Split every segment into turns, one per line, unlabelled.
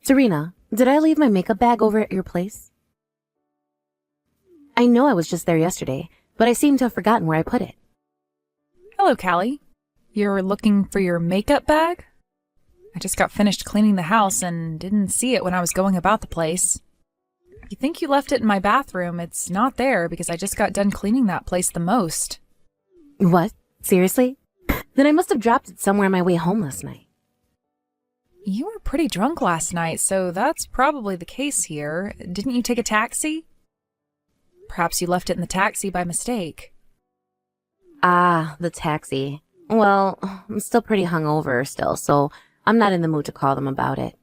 Serena, did I leave my makeup bag over at your place? I know I was just there yesterday, but I seem to have forgotten where I put it.
Hello, Callie. You're looking for your makeup bag? I just got finished cleaning the house and didn't see it when I was going about the place. You think you left it in my bathroom? It's not there because I just got done cleaning that place the most.
What? Seriously? Then I must have dropped it somewhere on my way home last night.
You were pretty drunk last night, so that's probably the case here. Didn't you take a taxi? Perhaps you left it in the taxi by mistake.
Ah, the taxi. Well, I'm still pretty hungover still, so I'm not in the mood to call them about it.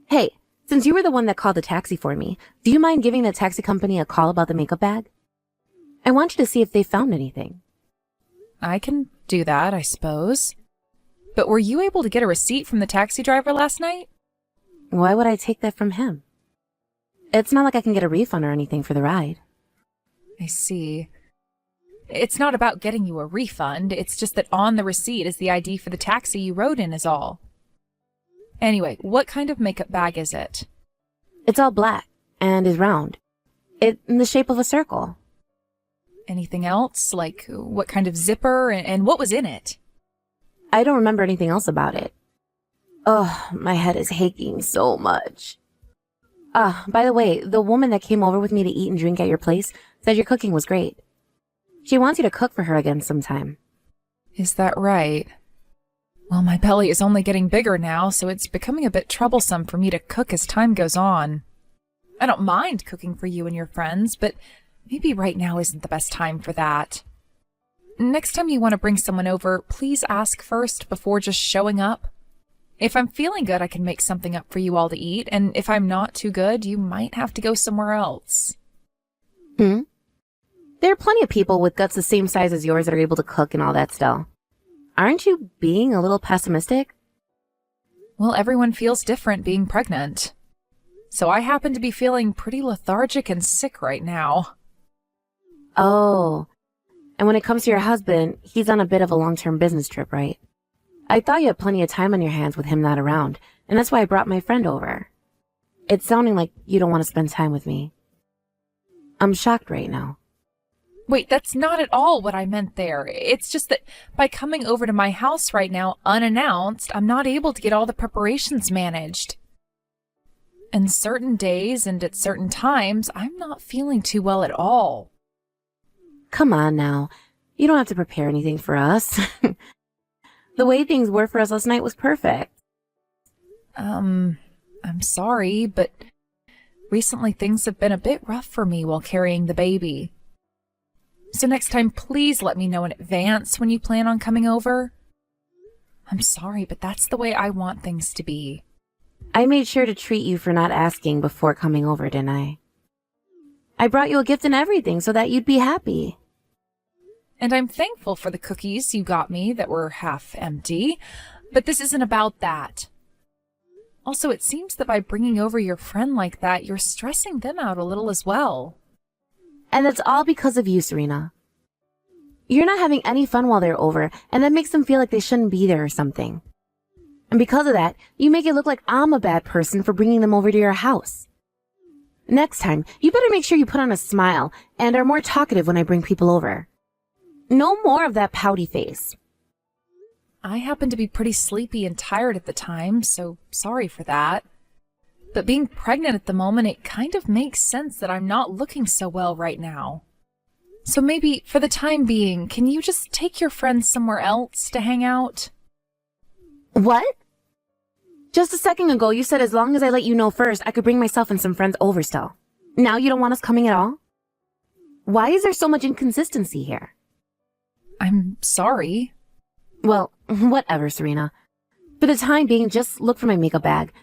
Hey, since you were the one that called the taxi for me, do you mind giving the taxi company a call about the makeup bag? I want you to see if they found anything.
I can do that, I suppose. But were you able to get a receipt from the taxi driver last night?
Why would I take that from him? It's not like I can get a refund or anything for the ride.
I see. It's not about getting you a refund, it's just that on the receipt is the ID for the taxi you rode in is all. Anyway, what kind of makeup bag is it?
It's all black and is round. It's in the shape of a circle.
Anything else? Like what kind of zipper and what was in it?
I don't remember anything else about it. Oh, my head is aching so much. By the way, the woman that came over with me to eat and drink at your place said your cooking was great. She wants you to cook for her again sometime.
Is that right? Well, my belly is only getting bigger now, so it's becoming a bit troublesome for me to cook as time goes on. I don't mind cooking for you and your friends, but maybe right now isn't the best time for that. Next time you want to bring someone over, please ask first before just showing up. If I'm feeling good, I can make something up for you all to eat, and if I'm not too good, you might have to go somewhere else.
There are plenty of people with guts the same size as yours that are able to cook and all that still. Aren't you being a little pessimistic?
Well, everyone feels different being pregnant. So I happen to be feeling pretty lethargic and sick right now.
Oh, and when it comes to your husband, he's on a bit of a long-term business trip, right? I thought you had plenty of time on your hands with him not around, and that's why I brought my friend over. It's sounding like you don't want to spend time with me. I'm shocked right now.
Wait, that's not at all what I meant there. It's just that by coming over to my house right now unannounced, I'm not able to get all the preparations managed. And certain days and at certain times, I'm not feeling too well at all.
Come on now. You don't have to prepare anything for us. The way things were for us last night was perfect.
I'm sorry, but recently things have been a bit rough for me while carrying the baby. So next time, please let me know in advance when you plan on coming over. I'm sorry, but that's the way I want things to be.
I made sure to treat you for not asking before coming over, didn't I? I brought you a gift and everything so that you'd be happy.
And I'm thankful for the cookies you got me that were half empty, but this isn't about that. Also, it seems that by bringing over your friend like that, you're stressing them out a little as well.
And that's all because of you, Serena. You're not having any fun while they're over, and that makes them feel like they shouldn't be there or something. And because of that, you make it look like I'm a bad person for bringing them over to your house. Next time, you better make sure you put on a smile and are more talkative when I bring people over. No more of that pouty face.
I happen to be pretty sleepy and tired at the time, so sorry for that. But being pregnant at the moment, it kind of makes sense that I'm not looking so well right now. So maybe, for the time being, can you just take your friends somewhere else to hang out?
What? Just a second ago, you said as long as I let you know first, I could bring myself and some friends over still. Now you don't want us coming at all? Why is there so much inconsistency here?
I'm sorry.
Well, whatever, Serena. For the time being, just look for my makeup bag.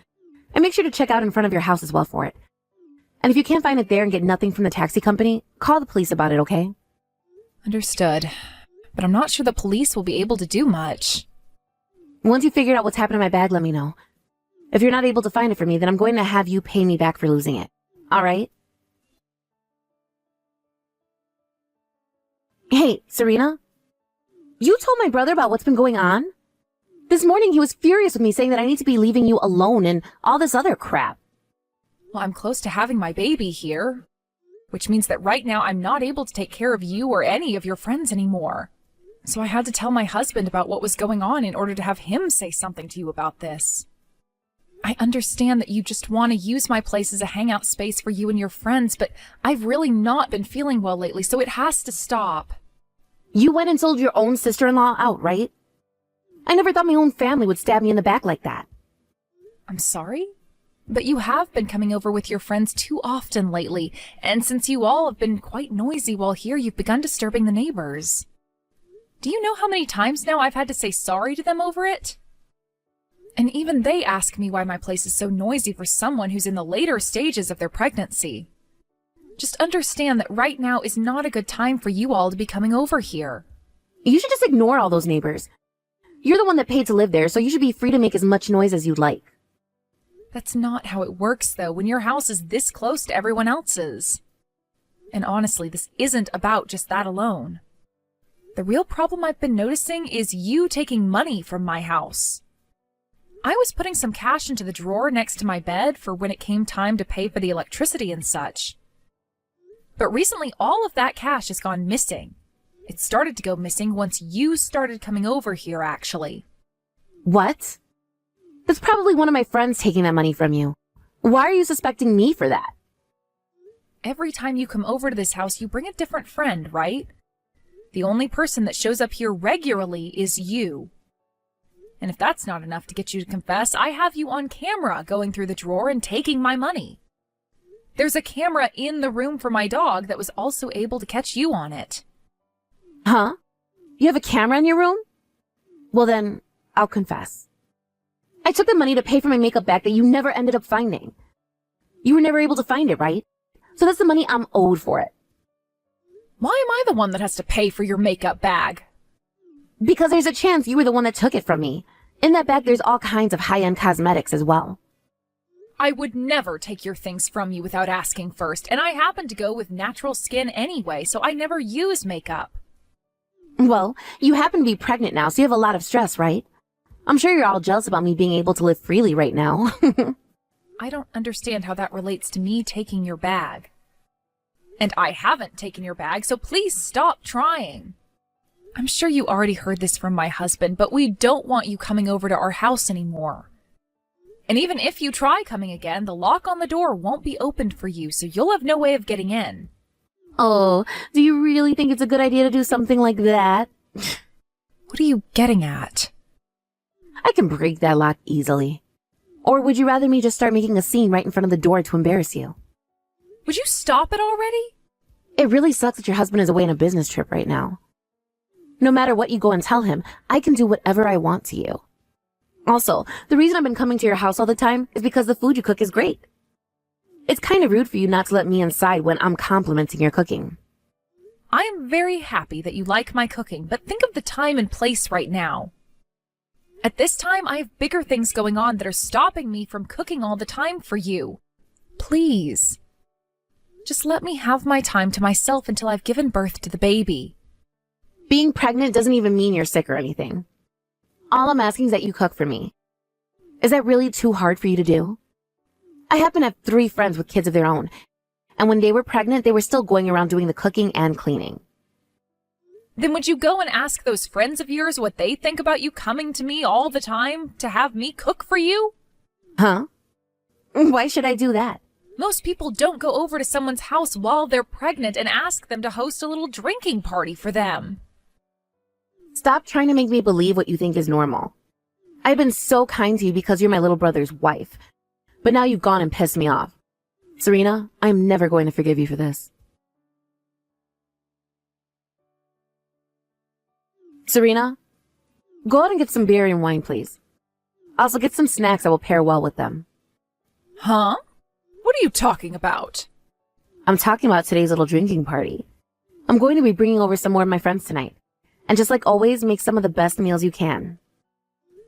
And make sure to check out in front of your house as well for it. And if you can't find it there and get nothing from the taxi company, call the police about it, okay?
Understood. But I'm not sure the police will be able to do much.
Once you figure out what's happened to my bag, let me know. If you're not able to find it for me, then I'm going to have you pay me back for losing it. All right? Hey, Serena? You told my brother about what's been going on? This morning he was furious with me saying that I need to be leaving you alone and all this other crap.
Well, I'm close to having my baby here, which means that right now I'm not able to take care of you or any of your friends anymore. So I had to tell my husband about what was going on in order to have him say something to you about this. I understand that you just want to use my place as a hangout space for you and your friends, but I've really not been feeling well lately, so it has to stop.
You went and sold your own sister-in-law out, right? I never thought my own family would stab me in the back like that.
I'm sorry? But you have been coming over with your friends too often lately, and since you all have been quite noisy while here, you've begun disturbing the neighbors. Do you know how many times now I've had to say sorry to them over it? And even they ask me why my place is so noisy for someone who's in the later stages of their pregnancy. Just understand that right now is not a good time for you all to be coming over here.
You should just ignore all those neighbors. You're the one that paid to live there, so you should be free to make as much noise as you'd like.
That's not how it works, though, when your house is this close to everyone else's. And honestly, this isn't about just that alone. The real problem I've been noticing is you taking money from my house. I was putting some cash into the drawer next to my bed for when it came time to pay for the electricity and such. But recently, all of that cash has gone missing. It started to go missing once you started coming over here, actually.
What? That's probably one of my friends taking that money from you. Why are you suspecting me for that?
Every time you come over to this house, you bring a different friend, right? The only person that shows up here regularly is you. And if that's not enough to get you to confess, I have you on camera going through the drawer and taking my money. There's a camera in the room for my dog that was also able to catch you on it.
Huh? You have a camera in your room? Well then, I'll confess. I took the money to pay for my makeup bag that you never ended up finding. You were never able to find it, right? So that's the money I'm owed for it.
Why am I the one that has to pay for your makeup bag?
Because there's a chance you were the one that took it from me. In that bag, there's all kinds of high-end cosmetics as well.
I would never take your things from you without asking first, and I happen to go with natural skin anyway, so I never use makeup.
Well, you happen to be pregnant now, so you have a lot of stress, right? I'm sure you're all jealous about me being able to live freely right now.
I don't understand how that relates to me taking your bag. And I haven't taken your bag, so please stop trying. I'm sure you already heard this from my husband, but we don't want you coming over to our house anymore. And even if you try coming again, the lock on the door won't be opened for you, so you'll have no way of getting in.
Oh, do you really think it's a good idea to do something like that?
What are you getting at?
I can break that lock easily. Or would you rather me just start making a scene right in front of the door to embarrass you?
Would you stop it already?
It really sucks that your husband is away on a business trip right now. No matter what you go and tell him, I can do whatever I want to you. Also, the reason I've been coming to your house all the time is because the food you cook is great. It's kind of rude for you not to let me inside when I'm complimenting your cooking.
I am very happy that you like my cooking, but think of the time and place right now. At this time, I have bigger things going on that are stopping me from cooking all the time for you. Please. Just let me have my time to myself until I've given birth to the baby.
Being pregnant doesn't even mean you're sick or anything. All I'm asking is that you cook for me. Is that really too hard for you to do? I happen to have 3 friends with kids of their own, and when they were pregnant, they were still going around doing the cooking and cleaning.
Then would you go and ask those friends of yours what they think about you coming to me all the time to have me cook for you?
Huh? Why should I do that?
Most people don't go over to someone's house while they're pregnant and ask them to host a little drinking party for them.
Stop trying to make me believe what you think is normal. I've been so kind to you because you're my little brother's wife. But now you've gone and pissed me off. Serena, I'm never going to forgive you for this. Serena, go out and get some beer and wine, please. Also get some snacks that will pair well with them.
Huh? What are you talking about?
I'm talking about today's little drinking party. I'm going to be bringing over some more of my friends tonight. And just like always, make some of the best meals you can.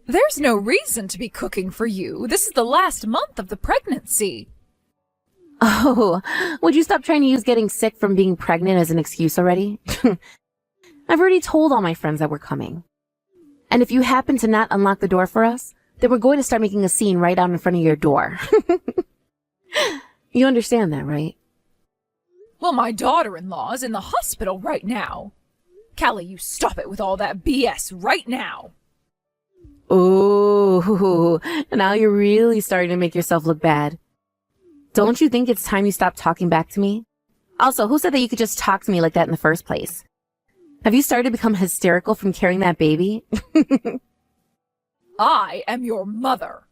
There's no reason to be cooking for you. This is the last month of the pregnancy.
Oh, would you stop trying to use getting sick from being pregnant as an excuse already? I've already told all my friends that we're coming. And if you happen to not unlock the door for us, then we're going to start making a scene right out in front of your door. You understand that, right?
Well, my daughter-in-law's in the hospital right now. Callie, you stop it with all that BS right now.
Ooh, now you're really starting to make yourself look bad. Don't you think it's time you stop talking back to me? Also, who said that you could just talk to me like that in the first place? Have you started to become hysterical from carrying that baby?
I am your mother.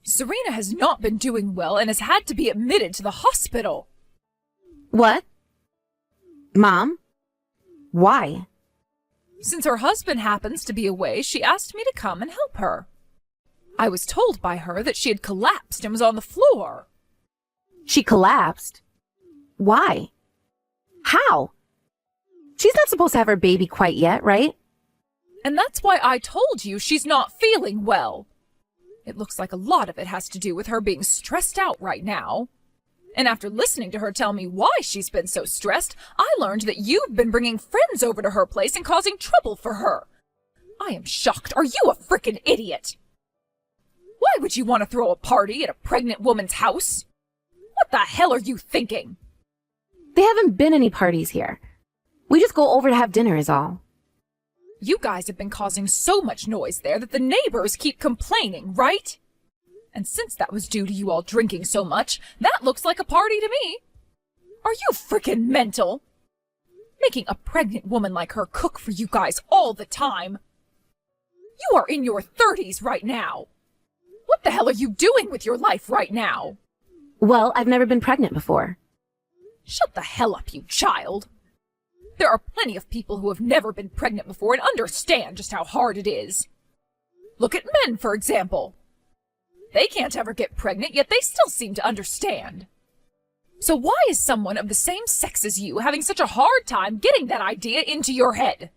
Serena has not been doing well and has had to be admitted to the hospital.
What? Mom? Why?
Since her husband happens to be away, she asked me to come and help her. I was told by her that she had collapsed and was on the floor.
She collapsed? Why? How? She's not supposed to have her baby quite yet, right?
And that's why I told you she's not feeling well. It looks like a lot of it has to do with her being stressed out right now. And after listening to her tell me why she's been so stressed, I learned that you've been bringing friends over to her place and causing trouble for her. I am shocked. Are you a frickin' idiot? Why would you want to throw a party at a pregnant woman's house? What the hell are you thinking?
There haven't been any parties here. We just go over to have dinner is all.
You guys have been causing so much noise there that the neighbors keep complaining, right? And since that was due to you all drinking so much, that looks like a party to me. Are you frickin' mental? Making a pregnant woman like her cook for you guys all the time. You are in your 30s right now. What the hell are you doing with your life right now?
Well, I've never been pregnant before.
Shut the hell up, you child. There are plenty of people who have never been pregnant before and understand just how hard it is. Look at men, for example. They can't ever get pregnant, yet they still seem to understand. So why is someone of the same sex as you having such a hard time getting that idea into your head?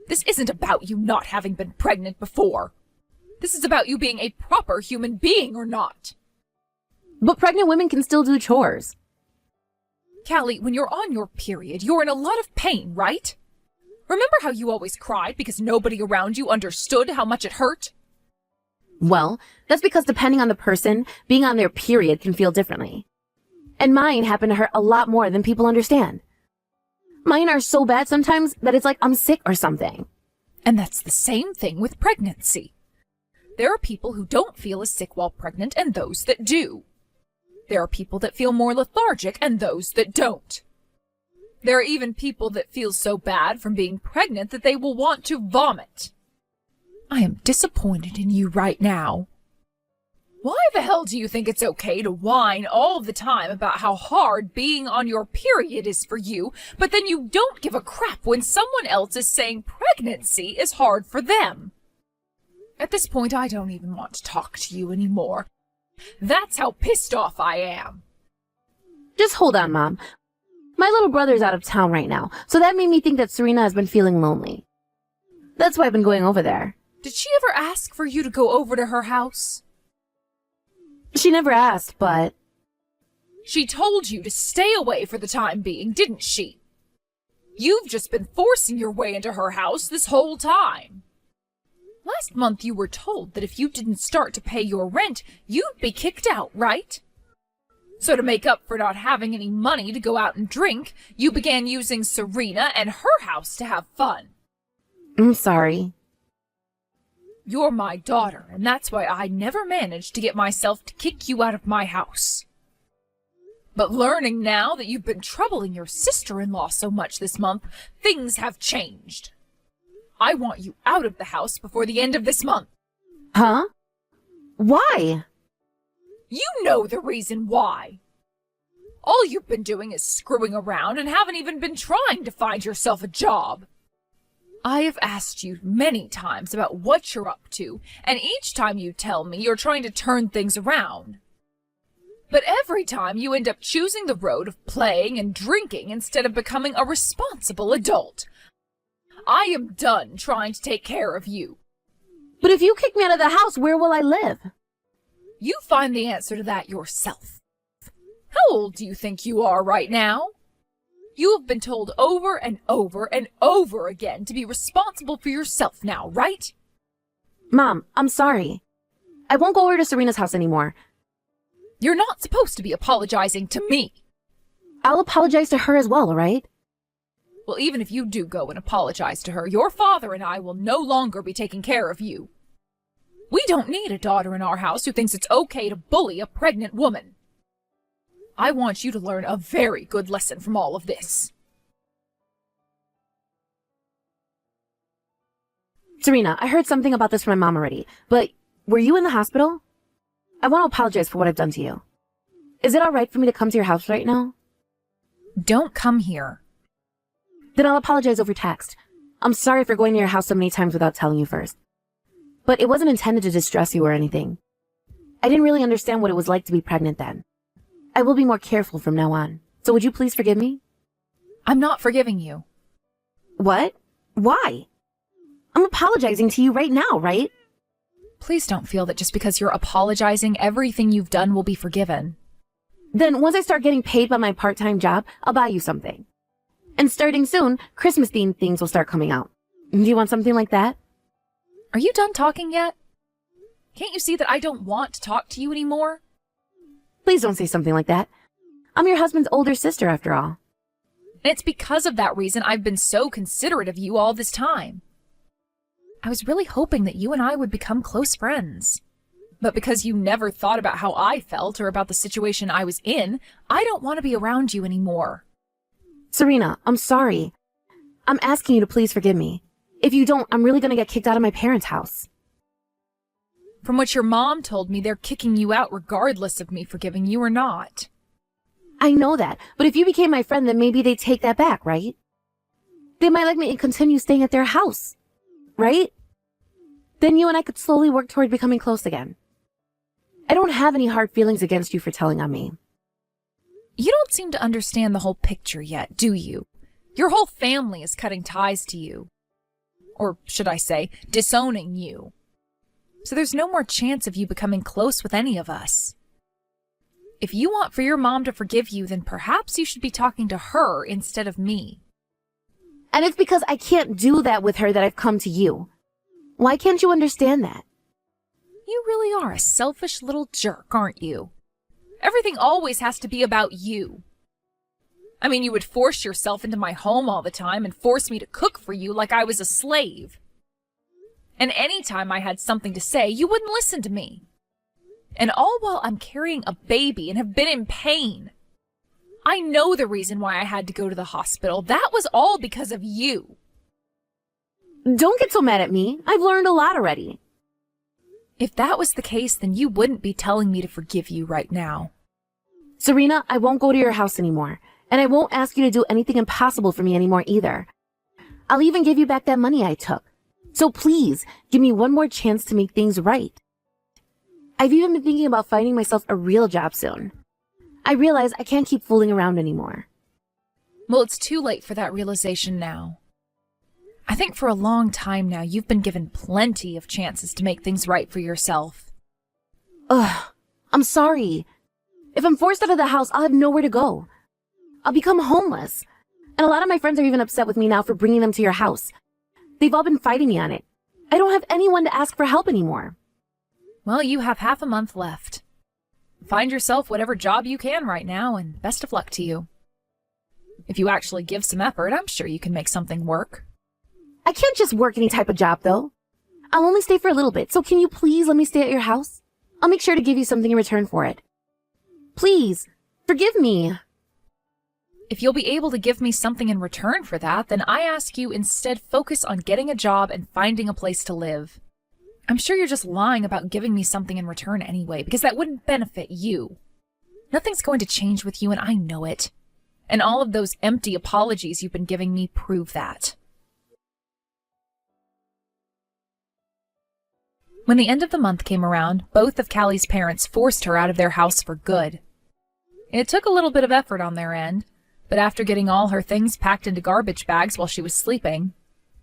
This isn't about you not having been pregnant before. This is about you being a proper human being or not.
But pregnant women can still do chores.
Callie, when you're on your period, you're in a lot of pain, right? Remember how you always cried because nobody around you understood how much it hurt?
Well, that's because depending on the person, being on their period can feel differently. And mine happen to hurt a lot more than people understand. Mine are so bad sometimes that it's like I'm sick or something.
And that's the same thing with pregnancy. There are people who don't feel as sick while pregnant and those that do. There are people that feel more lethargic and those that don't. There are even people that feel so bad from being pregnant that they will want to vomit. I am disappointed in you right now. Why the hell do you think it's okay to whine all the time about how hard being on your period is for you, but then you don't give a crap when someone else is saying pregnancy is hard for them? At this point, I don't even want to talk to you anymore. That's how pissed off I am.
Just hold on, Mom. My little brother's out of town right now, so that made me think that Serena has been feeling lonely. That's why I've been going over there.
Did she ever ask for you to go over to her house?
She never asked, but...
She told you to stay away for the time being, didn't she? You've just been forcing your way into her house this whole time. Last month you were told that if you didn't start to pay your rent, you'd be kicked out, right? So to make up for not having any money to go out and drink, you began using Serena and her house to have fun.
I'm sorry.
You're my daughter, and that's why I never managed to get myself to kick you out of my house. But learning now that you've been troubling your sister-in-law so much this month, things have changed. I want you out of the house before the end of this month.
Huh? Why?
You know the reason why. All you've been doing is screwing around and haven't even been trying to find yourself a job. I have asked you many times about what you're up to, and each time you tell me you're trying to turn things around. But every time you end up choosing the road of playing and drinking instead of becoming a responsible adult. I am done trying to take care of you.
But if you kick me out of the house, where will I live?
You find the answer to that yourself. How old do you think you are right now? You have been told over and over and over again to be responsible for yourself now, right?
Mom, I'm sorry. I won't go over to Serena's house anymore.
You're not supposed to be apologizing to me.
I'll apologize to her as well, alright?
Well, even if you do go and apologize to her, your father and I will no longer be taking care of you. We don't need a daughter in our house who thinks it's okay to bully a pregnant woman. I want you to learn a very good lesson from all of this.
Serena, I heard something about this from my mom already, but were you in the hospital? I want to apologize for what I've done to you. Is it alright for me to come to your house right now?
Don't come here.
Then I'll apologize over text. I'm sorry for going to your house so many times without telling you first. But it wasn't intended to distress you or anything. I didn't really understand what it was like to be pregnant then. I will be more careful from now on. So would you please forgive me?
I'm not forgiving you.
What? Why? I'm apologizing to you right now, right?
Please don't feel that just because you're apologizing, everything you've done will be forgiven.
Then once I start getting paid by my part-time job, I'll buy you something. And starting soon, Christmas-themed things will start coming out. Do you want something like that?
Are you done talking yet? Can't you see that I don't want to talk to you anymore?
Please don't say something like that. I'm your husband's older sister, after all.
And it's because of that reason I've been so considerate of you all this time. I was really hoping that you and I would become close friends. But because you never thought about how I felt or about the situation I was in, I don't want to be around you anymore.
Serena, I'm sorry. I'm asking you to please forgive me. If you don't, I'm really going to get kicked out of my parents' house.
From what your mom told me, they're kicking you out regardless of me forgiving you or not.
I know that, but if you became my friend, then maybe they'd take that back, right? They might let me continue staying at their house, right? Then you and I could slowly work toward becoming close again. I don't have any hard feelings against you for telling on me.
You don't seem to understand the whole picture yet, do you? Your whole family is cutting ties to you. Or should I say, disowning you. So there's no more chance of you becoming close with any of us. If you want for your mom to forgive you, then perhaps you should be talking to her instead of me.
And it's because I can't do that with her that I've come to you. Why can't you understand that?
You really are a selfish little jerk, aren't you? Everything always has to be about you. I mean, you would force yourself into my home all the time and force me to cook for you like I was a slave. And anytime I had something to say, you wouldn't listen to me. And all while I'm carrying a baby and have been in pain. I know the reason why I had to go to the hospital. That was all because of you.
Don't get so mad at me. I've learned a lot already.
If that was the case, then you wouldn't be telling me to forgive you right now.
Serena, I won't go to your house anymore. And I won't ask you to do anything impossible for me anymore either. I'll even give you back that money I took. So please, give me one more chance to make things right. I've even been thinking about finding myself a real job soon. I realize I can't keep fooling around anymore.
Well, it's too late for that realization now. I think for a long time now, you've been given plenty of chances to make things right for yourself.
Ugh, I'm sorry. If I'm forced out of the house, I'll have nowhere to go. I'll become homeless. And a lot of my friends are even upset with me now for bringing them to your house. They've all been fighting me on it. I don't have anyone to ask for help anymore.
Well, you have half a month left. Find yourself whatever job you can right now, and best of luck to you. If you actually give some effort, I'm sure you can make something work.
I can't just work any type of job, though. I'll only stay for a little bit, so can you please let me stay at your house? I'll make sure to give you something in return for it. Please, forgive me.
If you'll be able to give me something in return for that, then I ask you instead focus on getting a job and finding a place to live. I'm sure you're just lying about giving me something in return anyway, because that wouldn't benefit you. Nothing's going to change with you, and I know it. And all of those empty apologies you've been giving me prove that. When the end of the month came around, both of Callie's parents forced her out of their house for good. It took a little bit of effort on their end, but after getting all her things packed into garbage bags while she was sleeping,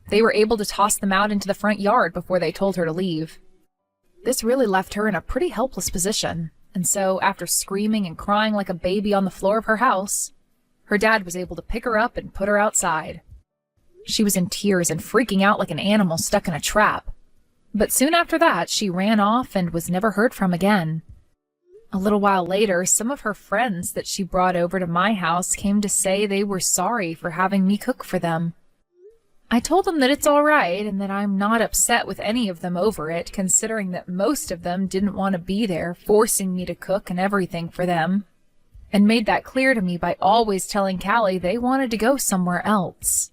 they were able to toss them out into the front yard before they told her to leave. This really left her in a pretty helpless position, and so after screaming and crying like a baby on the floor of her house, Her dad was able to pick her up and put her outside. She was in tears and freaking out like an animal stuck in a trap. But soon after that, she ran off and was never heard from again. A little while later, some of her friends that she brought over to my house came to say they were sorry for having me cook for them. I told them that it's all right and that I'm not upset with any of them over it, considering that most of them didn't want to be there, forcing me to cook and everything for them, and made that clear to me by always telling Callie they wanted to go somewhere else.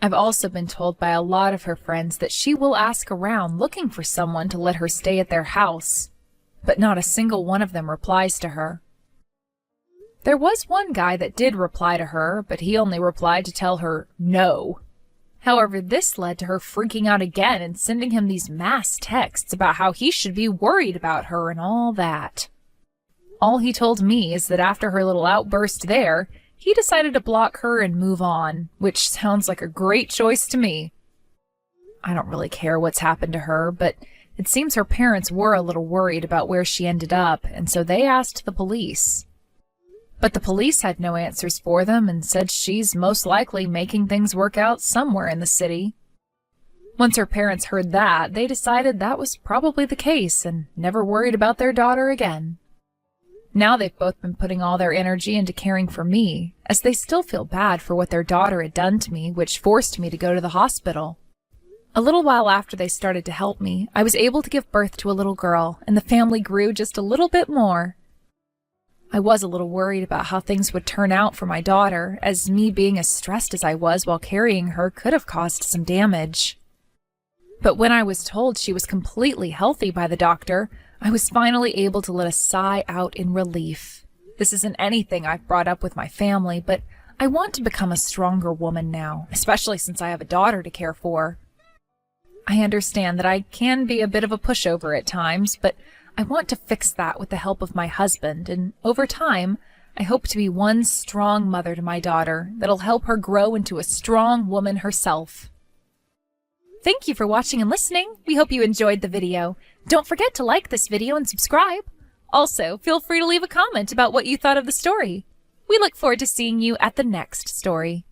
I've also been told by a lot of her friends that she will ask around looking for someone to let her stay at their house, but not a single one of them replies to her. There was one guy that did reply to her, but he only replied to tell her no. However, this led to her freaking out again and sending him these mass texts about how he should be worried about her and all that. All he told me is that after her little outburst there, he decided to block her and move on, which sounds like a great choice to me. I don't really care what's happened to her, but it seems her parents were a little worried about where she ended up, and so they asked the police. But the police had no answers for them and said she's most likely making things work out somewhere in the city. Once her parents heard that, they decided that was probably the case and never worried about their daughter again. Now they've both been putting all their energy into caring for me, as they still feel bad for what their daughter had done to me, which forced me to go to the hospital. A little while after they started to help me, I was able to give birth to a little girl, and the family grew just a little bit more. I was a little worried about how things would turn out for my daughter, as me being as stressed as I was while carrying her could have caused some damage. But when I was told she was completely healthy by the doctor, I was finally able to let a sigh out in relief. This isn't anything I've brought up with my family, but I want to become a stronger woman now, especially since I have a daughter to care for. I understand that I can be a bit of a pushover at times, but I want to fix that with the help of my husband, and over time, I hope to be one strong mother to my daughter that'll help her grow into a strong woman herself. Thank you for watching and listening. We hope you enjoyed the video. Don't forget to like this video and subscribe. Also, feel free to leave a comment about what you thought of the story. We look forward to seeing you at the next story.